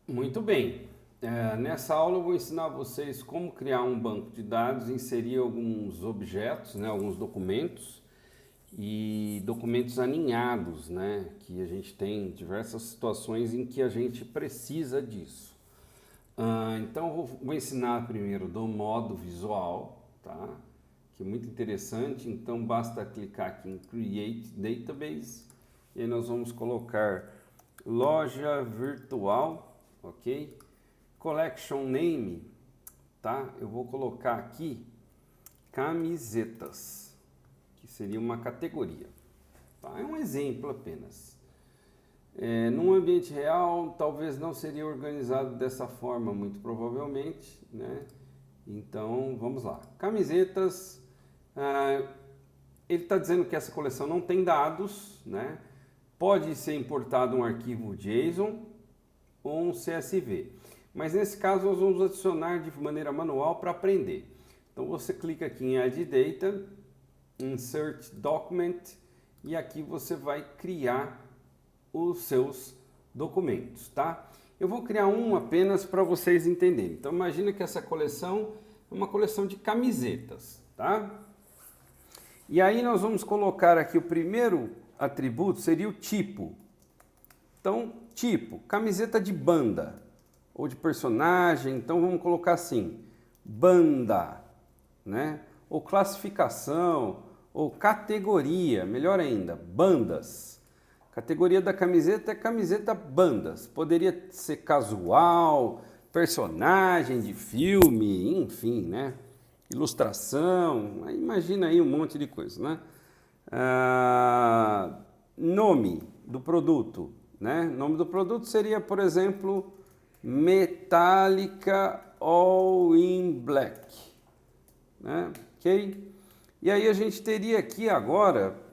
Muito bem. Nessa aula eu vou ensinar vocês como criar um banco de dados, inserir alguns objetos, né, alguns documentos e documentos aninhados, né, que a gente tem diversas situações em que a gente precisa disso. Então eu vou ensinar primeiro do modo visual, tá? Que é muito interessante. Então basta clicar aqui em Create Database e aí nós vamos colocar loja virtual, ok? Collection name, tá? Eu vou colocar aqui camisetas, que seria uma categoria, tá? É um exemplo apenas. Num ambiente real, talvez não seria organizado dessa forma, muito provavelmente, né? Então, vamos lá. Camisetas, ele está dizendo que essa coleção não tem dados, né? Pode ser importado um arquivo JSON ou um CSV. Mas nesse caso nós vamos adicionar de maneira manual para aprender. Então você clica aqui em Add Data, Insert Document e aqui você vai criar os seus documentos, tá? Eu vou criar um apenas para vocês entenderem. Então imagina que essa coleção é uma coleção de camisetas, tá? E aí nós vamos colocar aqui o primeiro atributo, seria o tipo. Então, tipo, camiseta de banda ou de personagem, então vamos colocar assim, banda, né? Ou classificação, ou categoria, melhor ainda, bandas. Categoria da camiseta é camiseta bandas. Poderia ser casual, personagem de filme, enfim, né? Ilustração, imagina aí um monte de coisa, né? Nome do produto, né? Nome do produto seria, por exemplo, Metallica All in Black, né? Ok? E aí a gente teria aqui agora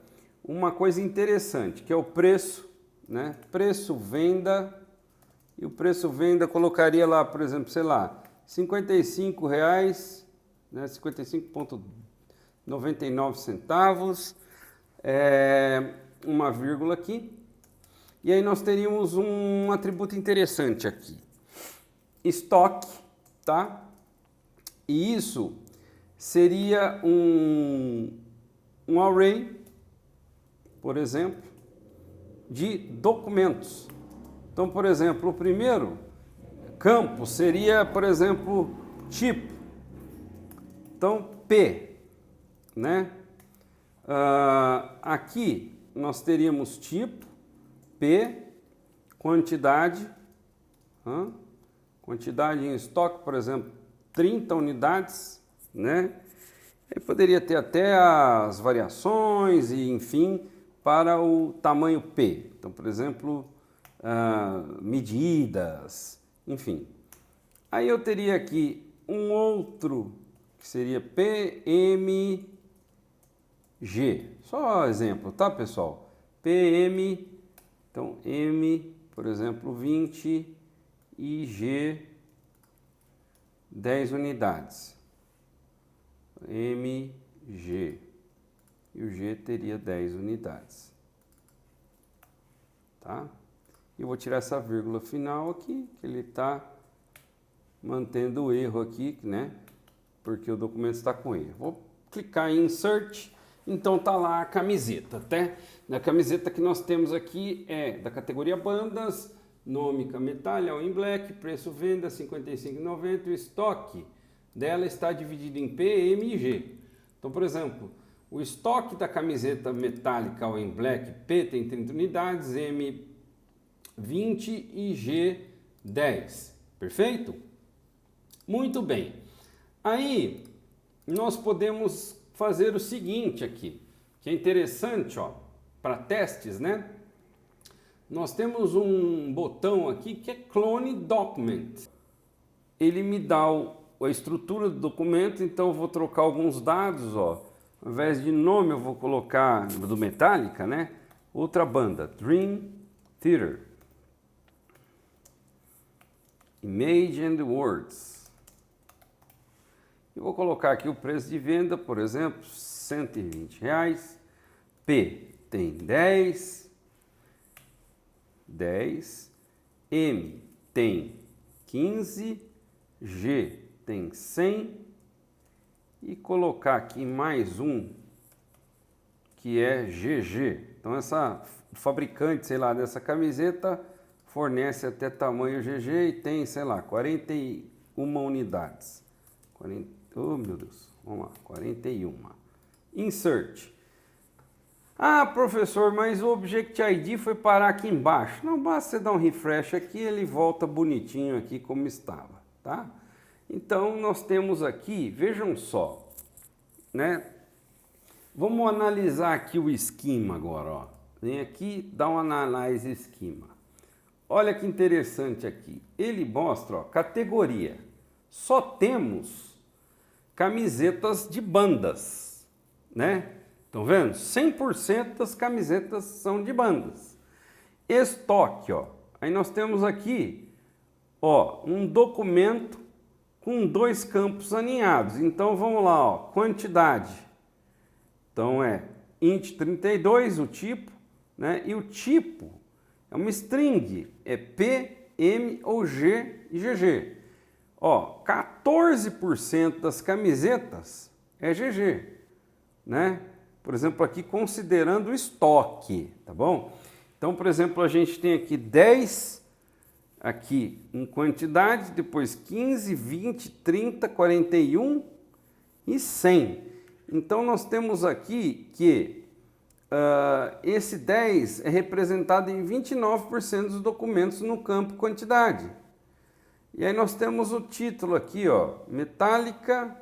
uma coisa interessante, que é o preço, né? Preço venda, e o preço venda colocaria lá, por exemplo, sei lá, R$55, né? 55,99 centavos, uma vírgula aqui, e aí nós teríamos um atributo interessante aqui, estoque, tá? E isso seria um array, por exemplo, de documentos. Então, por exemplo, o primeiro campo seria, por exemplo, tipo. Então, P, né? Aqui nós teríamos tipo, P, quantidade, quantidade em estoque, por exemplo, 30 unidades, né? E poderia ter até as variações e, enfim, para o tamanho P. Então, por exemplo, medidas, enfim. Aí eu teria aqui um outro que seria PMG. Só exemplo, tá, pessoal? PM, então M, por exemplo, 20 e G 10 unidades. MG. E o G teria 10 unidades. Tá? E eu vou tirar essa vírgula final aqui, que ele está mantendo o erro aqui, né? Porque o documento está com erro. Vou clicar em Insert. Então tá lá a camiseta, até na camiseta que nós temos aqui é da categoria bandas, nome Metallica All in Black, preço venda R$55,90, o estoque dela está dividido em P, M e G. Então, por exemplo, o estoque da camiseta Metallica All in Black, P tem 30 unidades, M 20 e G 10. Perfeito? Muito bem. Aí nós podemos fazer o seguinte aqui, que é interessante, ó, para testes, né? Nós temos um botão aqui que é Clone Document. Ele me dá a estrutura do documento, então eu vou trocar alguns dados, ó. Ao invés de nome eu vou colocar do Metallica, né? Outra banda, Dream Theater. Image and Words. Eu vou colocar aqui o preço de venda, por exemplo, R$120. P tem 10. M tem 15, G tem 100 e colocar aqui mais um que é GG. Então o fabricante, sei lá, dessa camiseta fornece até tamanho GG e tem, sei lá, 41 unidades. Oh, meu Deus, vamos lá, 41. Insert. Ah, professor, mas o Object ID foi parar aqui embaixo. Não, basta você dar um refresh aqui, ele volta bonitinho aqui como estava, tá? Então, nós temos aqui, vejam só, né? Vamos analisar aqui o esquema agora, ó. Vem aqui, dá uma análise esquema. Olha que interessante aqui. Ele mostra, ó, categoria. Só temos camisetas de bandas, né? Estão vendo? 100% das camisetas são de bandas. Estoque, ó. Aí nós temos aqui, ó, um documento com 2 campos alinhados. Então vamos lá, ó, quantidade. Então é int 32 o tipo, né? E o tipo é uma string, é P, M ou G e GG. Ó, 14% das camisetas é GG, né? Por exemplo, aqui considerando o estoque, tá bom? Então, por exemplo, a gente tem aqui 10 aqui em quantidade, depois 15, 20, 30, 41 e 100. Então, nós temos aqui que esse 10 é representado em 29% dos documentos no campo quantidade. E aí nós temos o título aqui, ó, Metallica,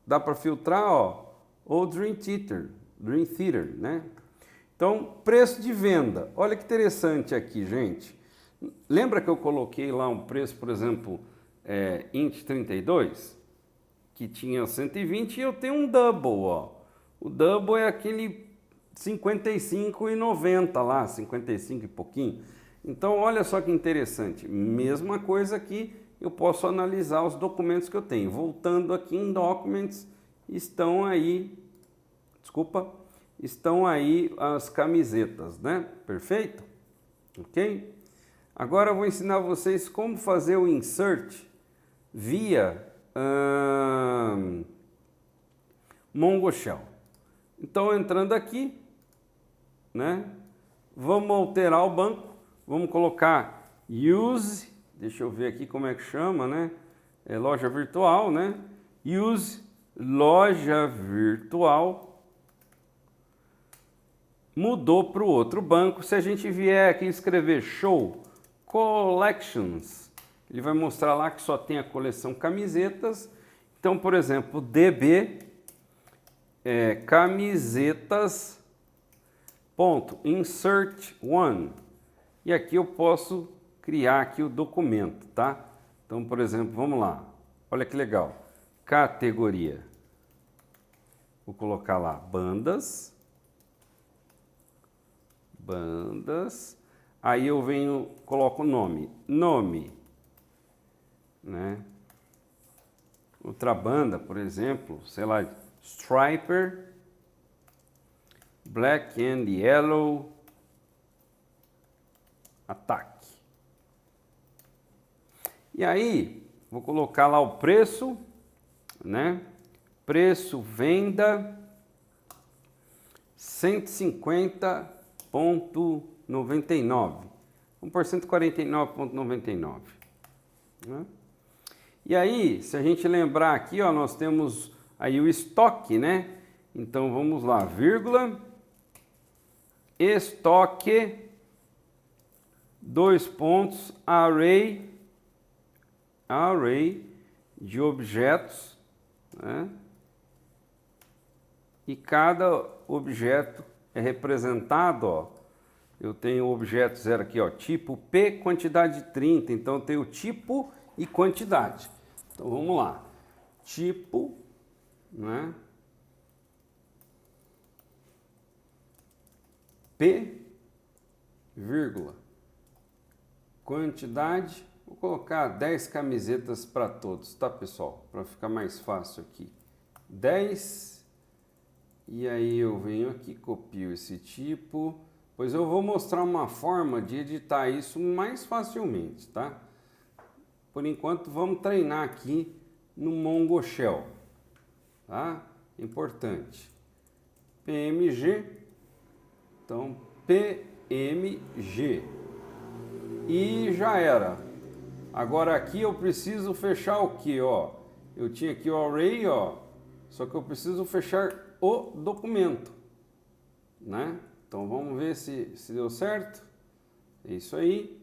dá para filtrar, ó, ou Dream Theater, né? Então, preço de venda. Olha que interessante aqui, gente. Lembra que eu coloquei lá um preço, por exemplo, int 32, que tinha 120 e eu tenho um double, ó. O double é aquele 55,90 lá, 55 e pouquinho. Então, olha só que interessante. Mesma coisa aqui, eu posso analisar os documentos que eu tenho. Voltando aqui em Documents, estão aí as camisetas, né? Perfeito? Ok? Agora eu vou ensinar vocês como fazer o insert via Mongo Shell. Então, entrando aqui, né? Vamos alterar o banco, vamos colocar use, deixa eu ver aqui como é que chama, né? É loja virtual, né? Use loja virtual. Mudou para o outro banco. Se a gente vier aqui escrever show collections, ele vai mostrar lá que só tem a coleção camisetas. Então, por exemplo, DB camisetas ponto insert one. E aqui eu posso criar aqui o documento, tá? Então, por exemplo, vamos lá. Olha que legal. Categoria. Vou colocar lá bandas. Aí eu venho, coloco o nome, né? Outra banda, por exemplo, sei lá, Striper, Black and Yellow Attack. E aí, vou colocar lá o preço, né? Preço, venda, 150,99. 1% 49,99. Né? E aí, se a gente lembrar aqui, ó, nós temos aí o estoque, né? Então vamos lá, vírgula, estoque, 2 pontos, array de objetos, né? E cada objeto é representado, ó. Eu tenho o objeto 0 aqui, ó, tipo P, quantidade 30. Então eu tenho tipo e quantidade. Então vamos lá. Tipo, né? P, vírgula. Quantidade, vou colocar 10 camisetas para todos, tá, pessoal? Para ficar mais fácil aqui. 10. E aí eu venho aqui, copio esse tipo, pois eu vou mostrar uma forma de editar isso mais facilmente, tá? por enquanto vamos treinar aqui no Mongo Shell, tá? Importante. PMG, então PMG, e já era. Agora aqui eu preciso fechar o que, ó? Eu tinha aqui o array, ó, só que eu preciso fechar o documento, né? Então vamos ver se deu certo. É isso aí.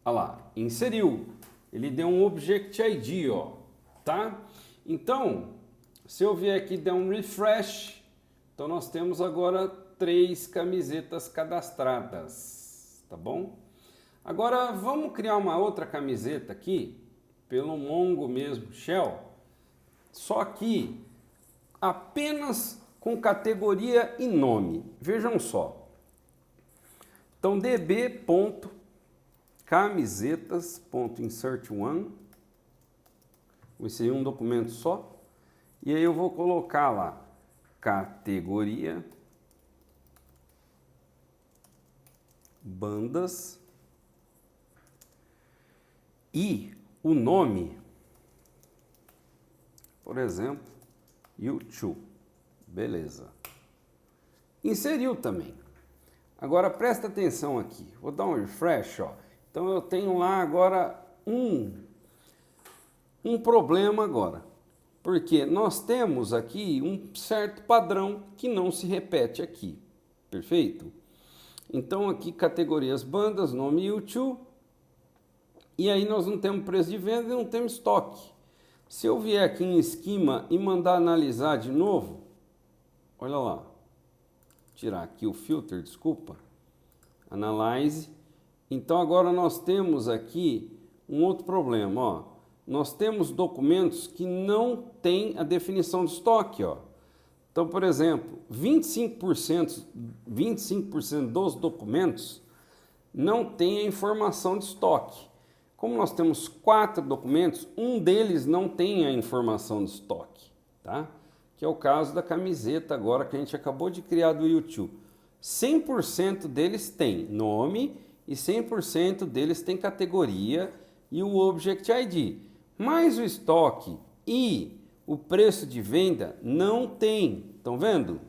Olha lá, inseriu. Ele deu um Object ID, ó, tá? Então, se eu vier aqui e der um refresh, então nós temos agora 3 camisetas cadastradas, tá bom? Agora vamos criar uma outra camiseta aqui, pelo Mongo mesmo, Shell, só que apenas com categoria e nome. Vejam só. Então db.camisetas.insert1, vou inserir um documento só, e aí eu vou colocar lá categoria bandas e o nome, por exemplo, U2. Beleza. Inseriu também. Agora presta atenção aqui. Vou dar um refresh, ó. Então eu tenho lá agora um problema agora. Porque nós temos aqui um certo padrão que não se repete aqui. Perfeito? Então aqui categorias bandas, nome U2. E aí nós não temos preço de venda e não temos estoque. Se eu vier aqui em esquema e mandar analisar de novo, olha lá. Tirar aqui o filter, desculpa. Analyze. Então agora nós temos aqui um outro problema, ó. Nós temos documentos que não têm a definição de estoque, ó. Então, por exemplo, 25% dos documentos não tem a informação de estoque. Como nós temos 4 documentos, um deles não tem a informação de estoque, tá? Que é o caso da camiseta agora que a gente acabou de criar do U2. 100% deles tem nome e 100% deles tem categoria e o Object ID. Mas o estoque e o preço de venda não tem. Estão vendo?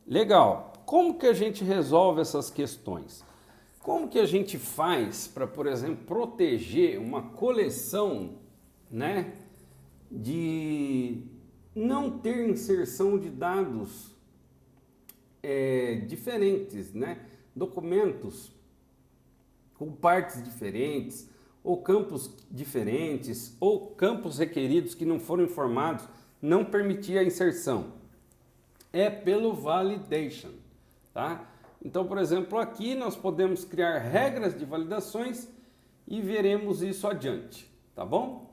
Legal. Como que a gente resolve essas questões? Como que a gente faz para, por exemplo, proteger uma coleção, né, de não ter inserção de dados diferentes, né? Documentos com partes diferentes, ou campos diferentes, ou campos requeridos que não foram informados, não permitia a inserção. É pelo validation, tá? Então, por exemplo, aqui nós podemos criar regras de validações e veremos isso adiante, tá bom?